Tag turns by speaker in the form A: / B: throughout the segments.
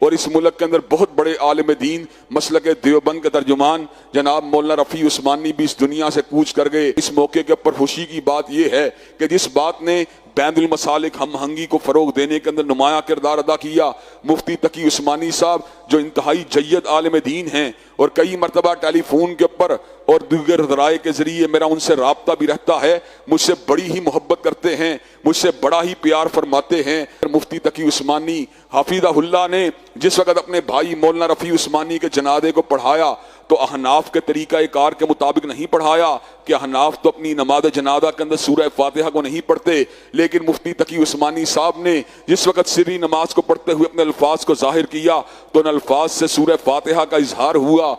A: اور اس ملک کے اندر بہت بڑے عالم دین مسلک دیوبند کے ترجمان جناب مولانا رفیع عثمانی بھی اس دنیا سے کوچ کر گئے۔ اس موقع کے اوپر خوشی کی بات یہ ہے کہ جس بات نے بین المسالک ہم آہنگی کو فروغ دینے کے اندر نمایاں کردار ادا کیا، مفتی تقی عثمانی صاحب جو انتہائی جید عالم دین ہیں اور کئی مرتبہ ٹیلی فون کے اوپر اور دیگر ذرائع کے ذریعے میرا ان سے رابطہ بھی رہتا ہے، مجھ سے بڑی ہی محبت کرتے ہیں، مجھ سے بڑا ہی پیار فرماتے ہیں۔ مفتی تقی عثمانی حفیظہ اللہ نے جس وقت اپنے بھائی مولانا رفیع عثمانی کے جنازے کو پڑھایا تو احناف کے طریقہ کار کے مطابق نہیں پڑھایا کہ احناف تو اپنی نماز جنازہ کے اندر سورہ فاتحہ کو نہیں پڑھتے، لیکن مفتی تقی عثمانی صاحب نے جس وقت سری نماز کو پڑھتے ہوئے اپنے الفاظ کو ظاہر کیا تو ان الفاظ سے سورہ فاتحہ کا اظہار ہوا۔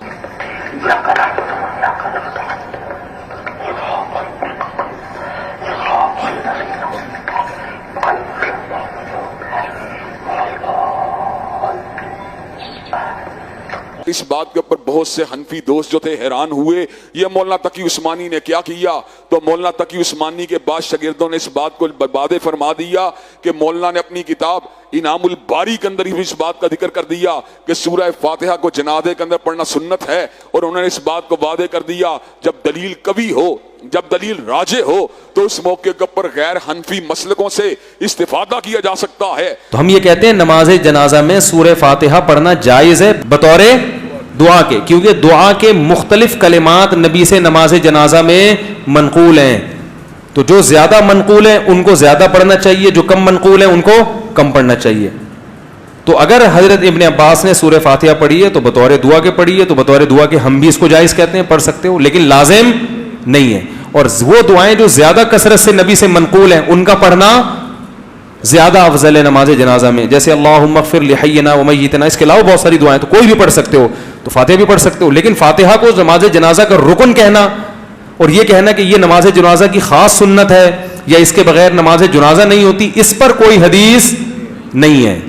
A: اس بات کے اوپر بہت سے حنفی دوست جو تھے حیران ہوئے، یہ مولانا تقی عثمانی نے کیا کیا؟ تو مولانا تقی عثمانی کے بعد شاگردوں نے اس بات کو واضح فرما دیا کہ مولانا نے اپنی کتاب انعام الباری کے اندر ہی اس بات کا ذکر کر دیا کہ سورہ فاتحہ کو جنازے کے اندر پڑھنا سنت ہے، اور انہوں نے اس بات کو واضح کر دیا جب دلیل قوی ہو، جب دلیل راجح ہو تو اس موقع کے اوپر غیر حنفی مسلکوں سے استفادہ کیا جا سکتا ہے۔
B: تو ہم یہ کہتے ہیں نماز جنازہ میں سورہ فاتحہ پڑھنا جائز ہے بطور دعا کے، کیونکہ دعا کے مختلف کلمات نبی سے نماز جنازہ میں منقول ہیں، تو جو زیادہ منقول ہیں ان کو زیادہ پڑھنا چاہیے، جو کم منقول ہیں ان کو کم پڑھنا چاہیے۔ تو اگر حضرت ابن عباس نے سورہ فاتحہ پڑھی ہے تو بطور دعا کے پڑھی ہے، تو بطور دعا کے ہم بھی اس کو جائز کہتے ہیں، پڑھ سکتے ہو، لیکن لازم نہیں ہے۔ اور وہ دعائیں جو زیادہ کثرت سے نبی سے منقول ہیں ان کا پڑھنا زیادہ افضل ہے نماز جنازہ میں، جیسے اللہم اغفر لحینا ومیتنا، اس کے علاوہ بہت ساری دعائیں تو کوئی بھی پڑھ سکتے ہو، تو فاتحہ بھی پڑھ سکتے ہو، لیکن فاتحہ کو نماز جنازہ کا رکن کہنا اور یہ کہنا کہ یہ نماز جنازہ کی خاص سنت ہے یا اس کے بغیر نماز جنازہ نہیں ہوتی، اس پر کوئی حدیث نہیں ہے۔